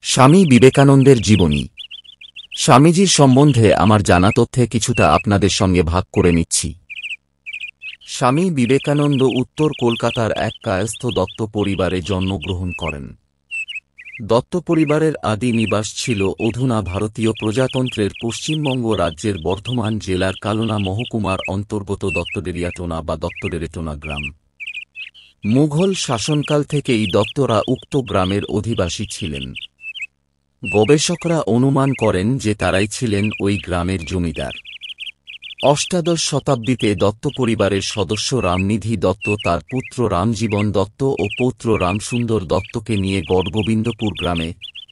স্বামী বিবেকানন্দের জীবনী। স্বামীজির সম্বন্ধে আমার জানা তথ্যে কিছুটা আপনাদের সঙ্গে ভাগ করে নিচ্ছি। স্বামী বিবেকানন্দ উত্তর কলকাতার এক কায়স্থ দত্ত পরিবারে জন্মগ্রহণ করেন। দত্ত পরিবারের আদি নিবাস ছিল অধুনা ভারতীয় প্রজাতন্ত্রের পশ্চিমবঙ্গ রাজ্যের বর্ধমান জেলার কালনা মহকুমার অন্তর্গত দত্তডেরিয়াটোনা বা দত্তডেরেটোনা গ্রাম। মুঘল শাসনকাল থেকেই দত্তরা উক্ত গ্রামের অধিবাসী ছিলেন। গবেষকরা অনুমান করেন যে তারাই ছিলেন ওই গ্রামের জমিদার। অষ্টাদশ শতাব্দীতে দত্ত পরিবারের সদস্য রামনিধি দত্ত তার পুত্র রামজীবন দত্ত ও পৌত্র রামসুন্দর দত্তকে নিয়ে গড়গোবিন্দপুর গ্রামে,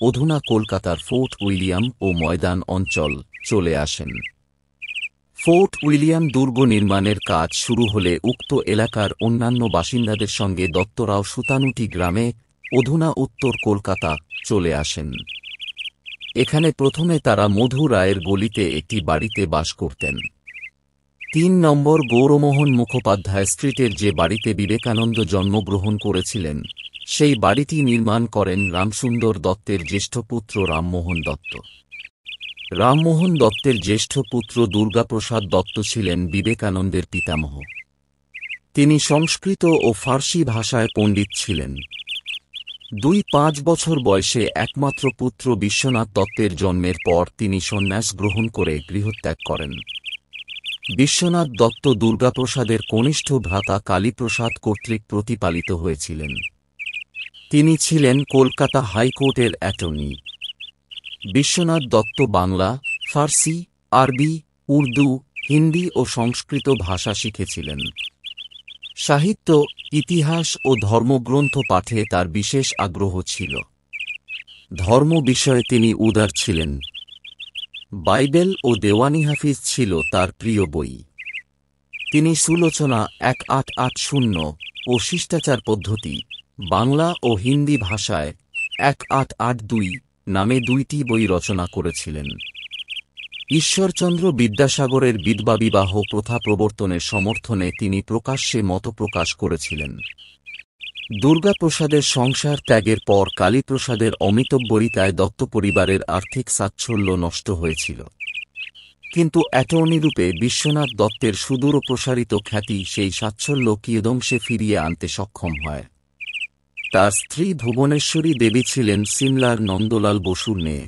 অধুনা কলকাতার ফোর্ট উইলিয়াম ও ময়দান অঞ্চল, চলে আসেন। ফোর্ট উইলিয়াম দুর্গ নির্মাণের কাজ শুরু হলে উক্ত এলাকার অন্যান্য বাসিন্দাদের সঙ্গে দত্তরাও সুতানুটি গ্রামে, অধুনা উত্তর কলকাতা, চলে আসেন। এখানে প্রথমে তারা মধু রায়ের গলিতে একটি বাড়িতে বাস করতেন। ৩ নম্বর গৌরমোহন মুখোপাধ্যায় স্ট্রিটের যে বাড়িতে বিবেকানন্দ জন্মগ্রহণ করেছিলেন, সেই বাড়িটি নির্মাণ করেন রামসুন্দর দত্তের জ্যেষ্ঠ পুত্র রামমোহন দত্ত। রামমোহন দত্তের জ্যেষ্ঠ পুত্র দুর্গাপ্রসাদ দত্ত ছিলেন বিবেকানন্দের পিতামহ। তিনি সংস্কৃত ও ফার্সি ভাষায় পণ্ডিত ছিলেন। 5 বছর বয়সে একমাত্র পুত্র বিশ্বনাথ দত্তের জন্মের পর তিনি সন্ন্যাস গ্রহণ করে গৃহত্যাগ করেন। বিশ্বনাথ দত্ত দুর্গাপ্রসাদের কনিষ্ঠ ভ্রাতা কালীপ্রসাদ কর্তৃক প্রতিপালিত হয়েছিলেন। তিনি ছিলেন কলকাতা হাইকোর্টের অ্যাটর্নি। বিশ্বনাথ দত্ত বাংলা, ফার্সি, আরবি, উর্দু, হিন্দি ও সংস্কৃত ভাষা শিখেছিলেন। সাহিত্য, ইতিহাস ও ধর্মগ্রন্থ পাঠে তার বিশেষ আগ্রহ ছিল। ধর্ম বিষয়ে তিনি উদার ছিলেন। বাইবেল ও দেওয়ানি হাফিজ ছিল তার প্রিয় বই। তিনি সুলোচনা 1880 ও শিষ্টাচার পদ্ধতি, বাংলা ও হিন্দি ভাষায় 1882 নামে 2টি বই রচনা করেছিলেন। ঈশ্বরচন্দ্র বিদ্যাসাগরের বিধবা বিবাহ প্রথা প্রবর্তনের সমর্থনে তিনি প্রকাশ্যে মত প্রকাশ করেছিলেন। দুর্গাপ্রসাদের সংসার ত্যাগের পর কালীপ্রসাদের অমিতব্যরিতায় দত্ত পরিবারের আর্থিক সাচ্ছল্য নষ্ট হয়েছিল। কিন্তু অ্যাটর্নিরূপে বিশ্বনাথ দত্তের সুদূর প্রসারিত খ্যাতি সেই সাচ্ছল্য কিয়দংশে ফিরিয়ে আনতে সক্ষম হয়। তার স্ত্রী ভুবনেশ্বরী দেবী ছিলেন সিমলার নন্দলাল বসুর মেয়ে।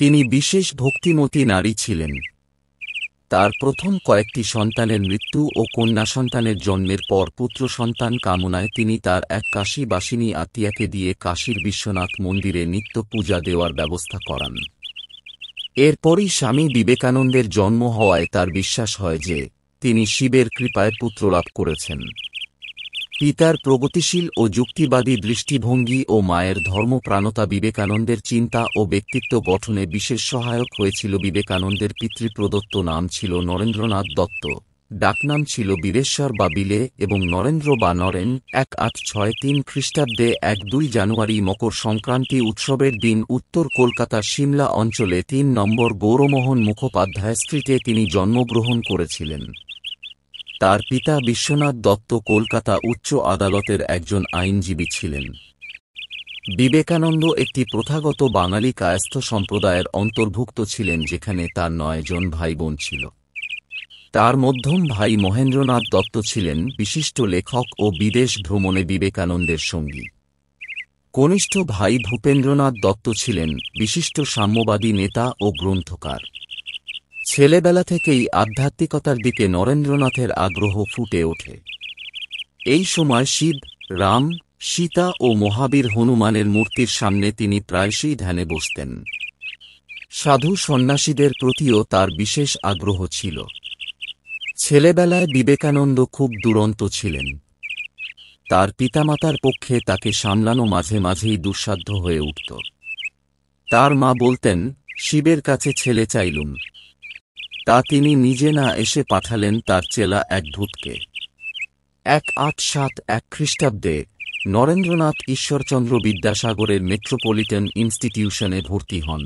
তিনি বিশেষ ভক্তিমতী নারী ছিলেন। তার প্রথম কয়েকটি সন্তানের মৃত্যু ও কন্যা সন্তানের জন্মের পর পুত্র সন্তান কামনায় তিনি তার এক কাশীবাসিনী আত্মীয়াকে দিয়ে কাশীর বিশ্বনাথ মন্দিরে নিত্য পূজা দেওয়ার ব্যবস্থা করান। এরপরই স্বামী বিবেকানন্দের জন্ম হওয়ায় তার বিশ্বাস হয় যে তিনি শিবের কৃপায় পুত্রলাভ করেছেন। পিতার প্রগতিশীল ও যুক্তিবাদী দৃষ্টিভঙ্গি ও মায়ের ধর্মপ্রাণতা বিবেকানন্দের চিন্তা ও ব্যক্তিত্ব গঠনে বিশেষ সহায়ক হয়েছিল। বিবেকানন্দের পিতৃপ্রদত্ত নাম ছিল নরেন্দ্রনাথ দত্ত, ডাকনাম ছিল বীরেশ্বর বা বিলে এবং নরেন্দ্র বা নরেন। 1863 খ্রিস্টাব্দে 1-2 জানুয়ারি মকর সংক্রান্তি উৎসবের দিন উত্তর কলকাতার সিমলা অঞ্চলে 3 নম্বর গৌরমোহন মুখোপাধ্যায় স্ট্রিটে তিনি জন্মগ্রহণ করেছিলেন। তার পিতা বিশ্বনাথ দত্ত কলকাতা উচ্চ আদালতের একজন আইনজীবী ছিলেন। বিবেকানন্দ একটি প্রথাগত বাঙালি কায়স্থ সম্প্রদায়ের অন্তর্ভুক্ত ছিলেন, যেখানে তার 9 জন ভাই বোন ছিল। তার মধ্যম ভাই মহেন্দ্রনাথ দত্ত ছিলেন বিশিষ্ট লেখক ও বিদেশ ভ্রমণে বিবেকানন্দের সঙ্গী। কনিষ্ঠ ভাই ভূপেন্দ্রনাথ দত্ত ছিলেন বিশিষ্ট সাম্যবাদী নেতা ও গ্রন্থকার। ছেলেবেলা থেকেই আধ্যাত্মিকতার দিকে নরেন্দ্রনাথের আগ্রহ ফুটে ওঠে। এই সময় শিব, রাম, সীতা ও মহাবীর হনুমানের মূর্তির সামনে তিনি প্রায়শই ধ্যানে বসতেন। সাধু সন্ন্যাসীদের প্রতিও তার বিশেষ আগ্রহ ছিল। ছেলেবেলায় বিবেকানন্দ খুব দুরন্ত ছিলেন। তার পিতামাতার পক্ষে তাকে সামলানো মাঝে মাঝেই দুঃসাধ্য হয়ে উঠত। তার মা বলতেন, শিবের কাছে ছেলে চাইলুম। তা তিনি নিজে না এসে পাঠালেন তার চেলা এক ধূতকে। 1871 খ্রিস্টাব্দে নরেন্দ্রনাথ ঈশ্বরচন্দ্র বিদ্যাসাগরের মেট্রোপলিটন ইনস্টিটিউশনে ভর্তি হন।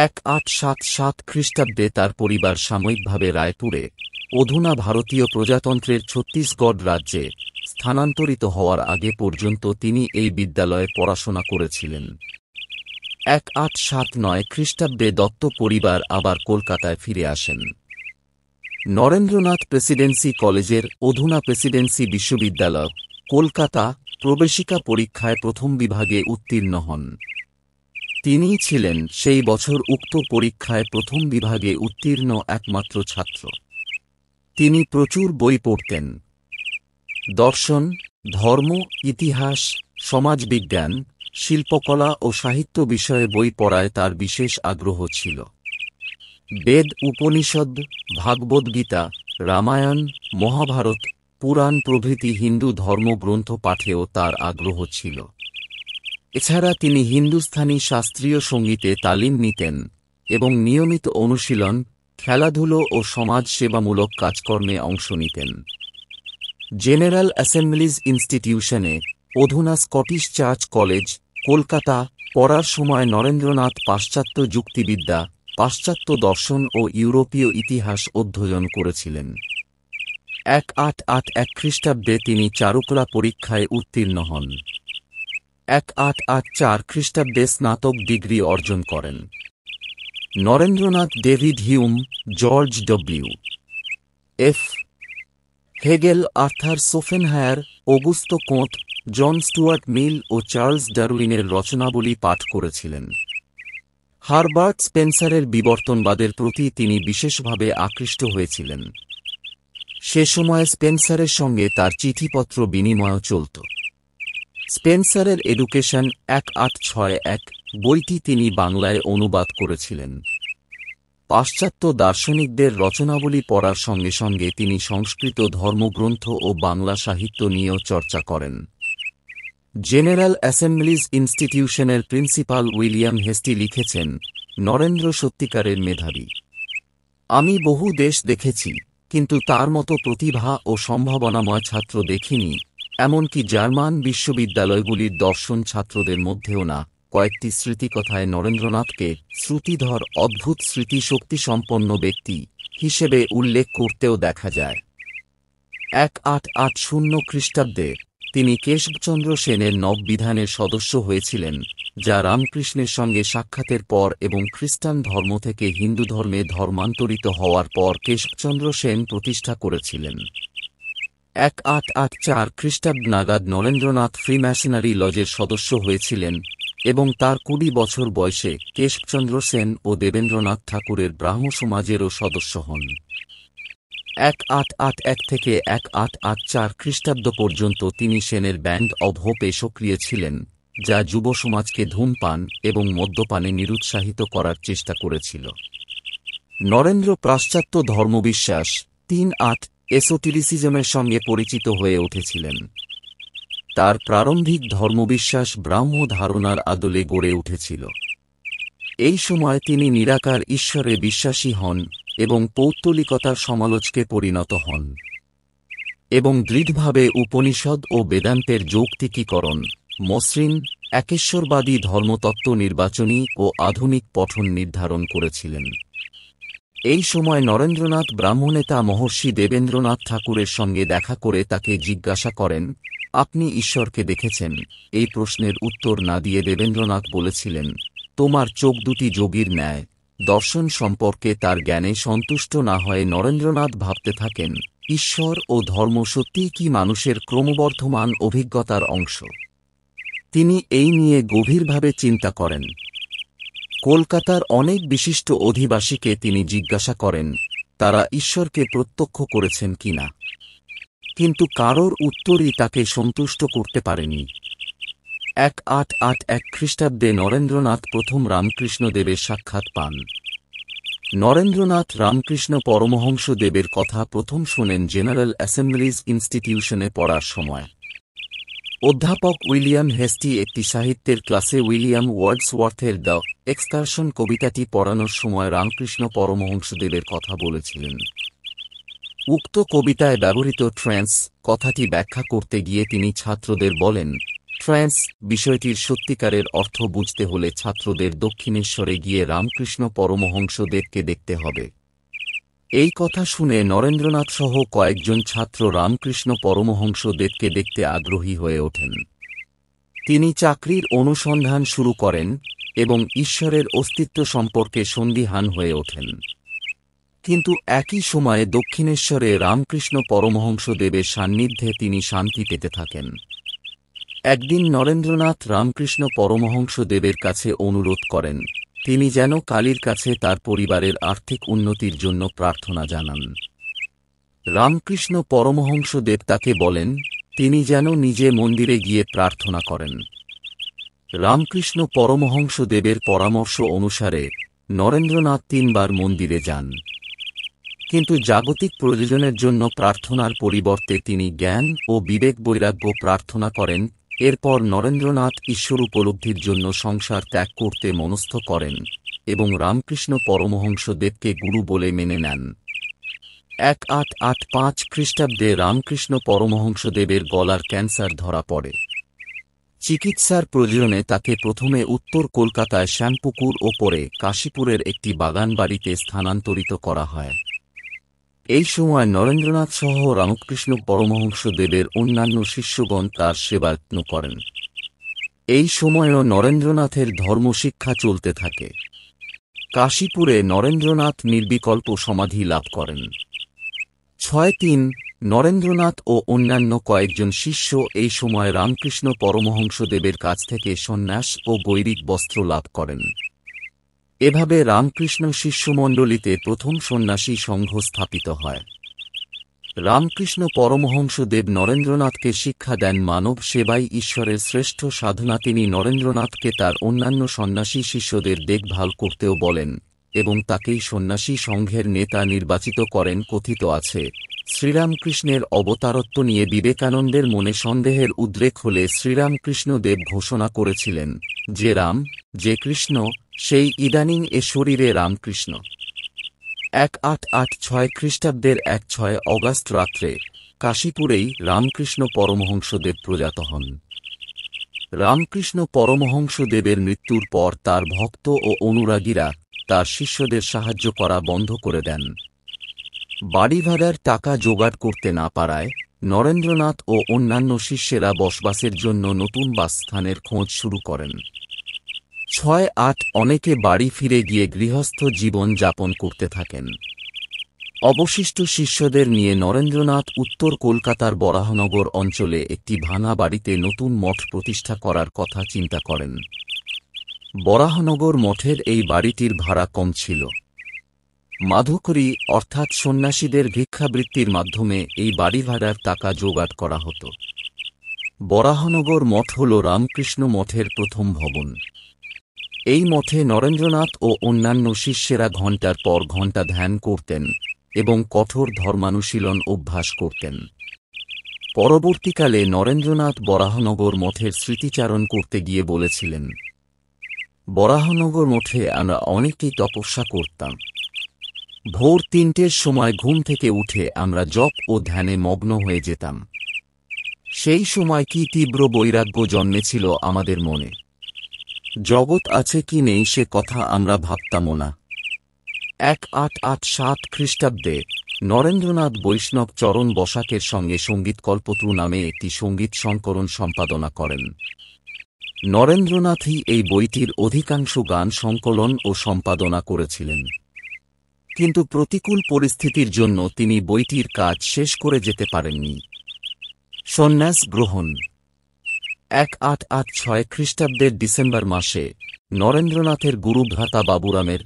1877 খ্রিস্টাব্দে তার পরিবার সাময়িকভাবে রায়পুরে, অধুনা ভারতীয় প্রজাতন্ত্রের ছত্তিশগড় রাজ্যে, স্থানান্তরিত হওয়ার আগে পর্যন্ত তিনি এই বিদ্যালয়ে পড়াশোনা করেছিলেন। 1879 খ্রিস্টাব্দে দত্ত পরিবার আবার কলকাতায় ফিরে আসেন। নরেন্দ্রনাথ প্রেসিডেন্সি কলেজের অধুনা প্রেসিডেন্সি বিশ্ববিদ্যালয়, কলকাতা প্রবেশিকা পরীক্ষায় প্রথম বিভাগে উত্তীর্ণ হন। তিনিই ছিলেন সেই বছর উক্ত পরীক্ষায় প্রথম বিভাগে উত্তীর্ণ একমাত্র ছাত্র। তিনি প্রচুর বই পড়তেন। দর্শন, ধর্ম, ইতিহাস, সমাজবিজ্ঞান, শিল্পকলা ও সাহিত্য বিষয়ে বই পড়ায় তার বিশেষ আগ্রহ ছিল। বেদ, উপনিষদ, ভাগবদ্গীতা, রামায়ণ, মহাভারত, পুরাণ প্রভৃতি হিন্দু ধর্মগ্রন্থ পাঠেও তার আগ্রহ ছিল। এছাড়া তিনি হিন্দুস্থানি শাস্ত্রীয় সঙ্গীতে তালিম নিতেন এবং নিয়মিত অনুশীলন, খেলাধুলো ও সমাজসেবামূলক কাজকর্মে অংশ নিতেন। জেনারেল অ্যাসেম্বলিজ ইনস্টিটিউশনে, অধুনা স্কটিশ চার্চ কলেজ, কলকাতা পড়ার সময় নরেন্দ্রনাথ পাশ্চাত্য যুক্তিবিদ্যা, পাশ্চাত্য দর্শন ও ইউরোপীয় ইতিহাস অধ্যয়ন করেছিলেন। 1881 খ্রিস্টাব্দে তিনি চারুকলা পরীক্ষায় উত্তীর্ণ হন। 1884 খ্রিস্টাব্দে স্নাতক ডিগ্রি অর্জন করেন। Narendranath David Hume, Georg W. F. Hegel, Arthur Schopenhauer, Auguste Comte, John Stuart Mill ও চার্লস ডারউইনের রচনাবলী পাঠ করেছিলেন। হারবার্ট স্পেন্সারের বিবর্তনবাদের প্রতি তিনি বিশেষভাবে আকৃষ্ট হয়েছিলেন। সে সময় স্পেন্সারের সঙ্গে তার চিঠিপত্র বিনিময় চলত। স্পেন্সারের এডুকেশন 1861 বইটি তিনি বাংলায় অনুবাদ করেছিলেন। পাশ্চাত্য দার্শনিকদের রচনাবলী পড়ার সঙ্গে সঙ্গে তিনি সংস্কৃত ধর্মগ্রন্থ ও বাংলা সাহিত্য নিয়েও চর্চা করেন। জেনারেল অ্যাসেম্বলিজ ইনস্টিটিউশনের প্রিন্সিপাল উইলিয়াম হেস্টি লিখেছেন, নরেন্দ্র সত্যিকারের মেধাবী। আমি বহু দেশ দেখেছি, কিন্তু তার মতো প্রতিভা ও সম্ভাবনাময় ছাত্র দেখিনি, এমনকি জার্মান বিশ্ববিদ্যালয়গুলির দর্শন ছাত্রদের মধ্যেও না। কয়েকটি স্মৃতিকথায় নরেন্দ্রনাথকে শ্রুতিধর, অদ্ভুত স্মৃতিশক্তিসম্পন্ন ব্যক্তি হিসেবে উল্লেখ করতেও দেখা যায়। 1880 খ্রিস্টাব্দে তিনি কেশবচন্দ্র সেনের নববিধানের সদস্য হয়েছিলেন, যা রামকৃষ্ণের সঙ্গে সাক্ষাতের পর এবং খ্রিস্টান ধর্ম থেকে হিন্দু ধর্মে ধর্মান্তরিত হওয়ার পর কেশবচন্দ্র সেন প্রতিষ্ঠা করেছিলেন। 1884 খ্রিস্টাব্দ নাগাদ নরেন্দ্রনাথ ফ্রিম্যাসনারি লজের সদস্য হয়েছিলেন এবং তার 20 বছর বয়সে কেশবচন্দ্র সেন ও দেবেন্দ্রনাথ ঠাকুরের ব্রাহ্ম সমাজেরও সদস্য হন। 1881 থেকে 1884 খ্রিস্টাব্দ পর্যন্ত তিনি সেনের ব্যান্ড অব হোপে সক্রিয় ছিলেন, যা যুব সমাজকে ধূমপান এবং মদ্যপানে নিরুৎসাহিত করার চেষ্টা করেছিল। নরেন্দ্র পাশ্চাত্য ধর্মবিশ্বাস 3-8 এসোটেরিসিজমের সঙ্গে পরিচিত হয়ে উঠেছিলেন। তার প্রারম্ভিক ধর্মবিশ্বাস ব্রাহ্ম ধারণার আদলে গড়ে উঠেছিল। এই সময় তিনি নিরাকার ঈশ্বরে বিশ্বাসী হন এবং পৌত্তলিকতার সমালোচকে পরিণত হন এবং দৃঢ়ভাবে উপনিষদ ও বেদান্তের যৌক্তিকীকরণ, মসৃণ, একেশ্বরবাদী ধর্মতত্ত্ব নির্বাচনী ও আধুনিক পঠন নির্ধারণ করেছিলেন। এই সময় নরেন্দ্রনাথ ব্রাহ্মনেতা মহর্ষি দেবেন্দ্রনাথ ঠাকুরের সঙ্গে দেখা করে তাকে জিজ্ঞাসা করেন, আপনি ঈশ্বরকে দেখেছেন? এই প্রশ্নের উত্তর না দিয়ে দেবেন্দ্রনাথ বলেছিলেন, তোমার চোখ দুটি যোগীর ন্যায়। দর্শন সম্পর্কে তার জ্ঞানে সন্তুষ্ট না হয়ে নরেন্দ্রনাথ ভাবতে থাকেন, ঈশ্বর ও ধর্ম সত্যিই কি মানুষের ক্রমবর্ধমান অভিজ্ঞতার অংশ? তিনি এই নিয়ে গভীরভাবে চিন্তা করেন। কলকাতার অনেক বিশিষ্ট অধিবাসীকে তিনি জিজ্ঞাসা করেন, তারা ঈশ্বরকে প্রত্যক্ষ করেছেন কিনা, কিন্তু কারোর উত্তরই তাকে সন্তুষ্ট করতে পারেনি। 1881 খ্রিস্টাব্দে নরেন্দ্রনাথ প্রথম রামকৃষ্ণ দেবের সাক্ষাৎ পান। নরেন্দ্রনাথ রামকৃষ্ণ পরমহংস দেবের কথা প্রথম শোনেন জেনারেল অ্যাসেম্বলিজ ইনস্টিটিউশনে পড়ার সময়। অধ্যাপক উইলিয়াম হেস্টি একটি সাহিত্যের ক্লাসে উইলিয়াম ওয়ার্ডসওয়ার্থের দ্য এক্সকারশন কবিতাটি পড়ানোর সময় রামকৃষ্ণ পরমহংসদেবের কথা বলেছিলেন। উক্ত কবিতায় ব্যবহৃত ট্রান্স কথাটি ব্যাখ্যা করতে গিয়ে তিনি ছাত্রদের বলেন, ট্রান্স বিষয়টির সত্যিকারের অর্থ বুঝতে হলে ছাত্রদের দক্ষিণেশ্বরে গিয়ে রামকৃষ্ণ পরমহংসদেবকে দেখতে হবে। এই কথা শুনে নরেন্দ্রনাথ সহ কয়েকজন ছাত্র রামকৃষ্ণ পরমহংসদেবকে দেখতে আগ্রহী হয়ে ওঠেন। তিনি চাকরির অনুসন্ধান শুরু করেন এবং ঈশ্বরের অস্তিত্ব সম্পর্কে সন্দিহান হয়ে ওঠেন। কিন্তু একই সময়ে দক্ষিণেশ্বরে রামকৃষ্ণ পরমহংসদেবের সান্নিধ্যে তিনি শান্তি পেতে থাকেন। একদিন নরেন্দ্রনাথ রামকৃষ্ণ পরমহংসদেবের কাছে অনুরোধ করেন তিনি যেন কালীর কাছে তার পরিবারের আর্থিক উন্নতির জন্য প্রার্থনা জানান। রামকৃষ্ণ পরমহংসদেব তাকে বলেন তিনি যেন নিজে মন্দিরে গিয়ে প্রার্থনা করেন। রামকৃষ্ণ পরমহংসদেবের পরামর্শ অনুসারে নরেন্দ্রনাথ 3 বার মন্দিরে যান। কিন্তু জাগতিক প্রয়োজনের জন্য প্রার্থনার পরিবর্তে তিনি জ্ঞান ও বিবেক বৈরাগ্য প্রার্থনা করেন। এরপর নরেন্দ্রনাথ ঈশ্বর উপলব্ধির জন্য সংসার ত্যাগ করতে মনস্থ করেন এবং রামকৃষ্ণ পরমহংসদেবকে গুরু বলে মেনে নেন। 1885 খ্রিস্টাব্দে রামকৃষ্ণ পরমহংসদেবের গলার ক্যান্সার ধরা পড়ে। চিকিৎসার প্রয়োজনে তাকে প্রথমে উত্তর কলকাতায় শ্যামপুকুর ও পরে কাশীপুরের একটি বাগান বাড়িতে স্থানান্তরিত করা হয়। এই সময় নরেন্দ্রনাথ সহ রামকৃষ্ণ পরমহংসদেবের অন্যান্য শিষ্যগণ তার সেবায়ত্ন করেন। এই সময়ও নরেন্দ্রনাথের ধর্মশিক্ষা চলতে থাকে। কাশীপুরে নরেন্দ্রনাথ নির্বিকল্প সমাধি লাভ করেন। 6-3 নরেন্দ্রনাথ ও অন্যান্য কয়েকজন শিষ্য এই সময় রামকৃষ্ণ পরমহংসদেবের কাছ থেকে সন্ন্যাস ও গৈরিক বস্ত্র লাভ করেন। এভাবে রামকৃষ্ণ শিষ্যমণ্ডলীতে প্রথম সন্ন্যাসী সংঘ স্থাপিত হয়। রামকৃষ্ণ পরমহংসদেব নরেন্দ্রনাথকে শিক্ষা দেন মানব সেবাই ঈশ্বরের শ্রেষ্ঠ সাধনা। তিনি নরেন্দ্রনাথকে তার অন্যান্য সন্ন্যাসী শিষ্যদের দেখভাল করতেও বলেন এবং তাকেই সন্ন্যাসী সংঘের নেতা নির্বাচিত করেন। কথিত আছে শ্রীরামকৃষ্ণের অবতারত্ব নিয়ে বিবেকানন্দের মনে সন্দেহের উদ্রেক হলে শ্রীরামকৃষ্ণদেব ঘোষণা করেছিলেন যে রাম যে কৃষ্ণ সেই ইদানিং এ শরীরে রামকৃষ্ণ। 1886 খ্রিস্টাব্দের 6 অগাস্ট রাত্রে কাশীপুরেই রামকৃষ্ণ পরমহংসদেব প্রয়াত হন। রামকৃষ্ণ পরমহংসদেবের মৃত্যুর পর তার ভক্ত ও অনুরাগীরা তার শিষ্যদের সাহায্য করা বন্ধ করে দেন। বাড়ি ভাড়ার টাকা জোগাড় করতে না পারায় নরেন্দ্রনাথ ও অন্যান্য শিষ্যেরা বসবাসের জন্য নতুন বাসস্থানের খোঁজ শুরু করেন। 6-8 অনেকে বাড়ি ফিরে গিয়ে গৃহস্থ জীবন যাপন করতে থাকেন। অবশিষ্ট শিষ্যদের নিয়ে নরেন্দ্রনাথ উত্তর কলকাতার বরাহনগর অঞ্চলে একটি ভাঙা বাড়িতে নতুন মঠ প্রতিষ্ঠা করার কথা চিন্তা করেন। বরাহনগর মঠের এই বাড়িটির ভাড়া কম ছিল। মাধুকরী অর্থাৎ সন্ন্যাসীদের ভিক্ষাবৃত্তির মাধ্যমে এই বাড়ি ভাড়ার টাকা জোগাড় করা হতো। বরাহনগর মঠ হল রামকৃষ্ণ মঠের প্রথম ভবন। এই মঠে নরেন্দ্রনাথ ও অন্যান্য শিষ্যেরা ঘণ্টার পর ঘণ্টা ধ্যান করতেন এবং কঠোর ধর্মানুশীলন অভ্যাস করতেন। পরবর্তীকালে নরেন্দ্রনাথ বরাহনগর মঠের স্মৃতিচারণ করতে গিয়ে বলেছিলেন, বরাহনগর মঠে আমরা অনেকেই তপস্যা করতাম। ভোর 3টের সময় ঘুম থেকে উঠে আমরা জপ ও ধ্যানে মগ্ন হয়ে যেতাম। সেই সময় কি তীব্র বৈরাগ্য জন্মেছিল আমাদের মনে। জগৎ আছে কি নেই সে কথা আমরা ভাবতামও না। 1887 খ্রিস্টাব্দে নরেন্দ্রনাথ বৈষ্ণব চরণ বসাকের সঙ্গে সঙ্গীত কল্পতরু নামে একটি সঙ্গীত সংকলন সম্পাদনা করেন। নরেন্দ্রনাথই এই বইটির অধিকাংশ গান সংকলন ও সম্পাদনা করেছিলেন। কিন্তু প্রতিকূল পরিস্থিতির জন্য তিনি বইটির কাজ শেষ করে যেতে পারেননি। সন্ন্যাস গ্রহণ 1886 খ্রিস্টাব্দের ডিসেম্বর মাসে নরেন্দ্রনাথের গুরু ভ্রাতা বাবুরামের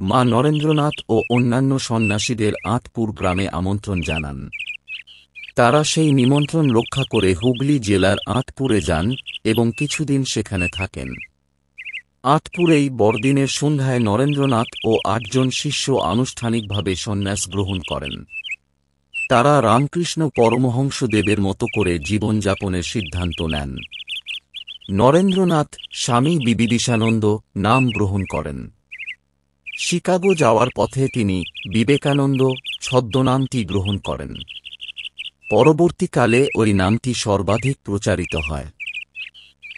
মা নরেন্দ্রনাথ ও অন্যান্য সন্ন্যাসীদের আঁটপুর গ্রামে আমন্ত্রণ জানান। তারা সেই নিমন্ত্রণ রক্ষা করে হুগলি জেলার আঁটপুরে যান এবং কিছুদিন সেখানে থাকেন। আঁটপুরেই বড়দিনের সন্ধ্যায় নরেন্দ্রনাথ ও 8 জন শিষ্য আনুষ্ঠানিকভাবে সন্ন্যাস গ্রহণ করেন। তারা রামকৃষ্ণ পরমহংসদেবের মতো করে জীবনযাপনের সিদ্ধান্ত নেন। নরেন্দ্রনাথ স্বামী বিবিদিশানন্দ নাম গ্রহণ করেন। শিকাগো যাওয়ার পথে তিনি বিবেকানন্দ ছদ্মনামটি গ্রহণ করেন। পরবর্তীকালে ওই নামটি সর্বাধিক প্রচারিত হয়।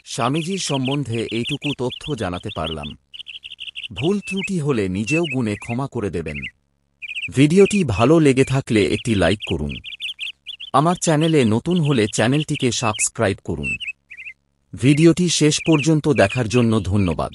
স্বামীজির সম্বন্ধে এইটুকু তথ্য জানাতে পারলাম। ভুল ত্রুটি হলে নিজেও গুণে ক্ষমা করে দেবেন। ভিডিওটি ভালো লেগে থাকলে একটি লাইক করুন। আমার চ্যানেলে নতুন হলে চ্যানেলটিকে সাবস্ক্রাইব করুন। ভিডিওটি শেষ পর্যন্ত দেখার জন্য ধন্যবাদ।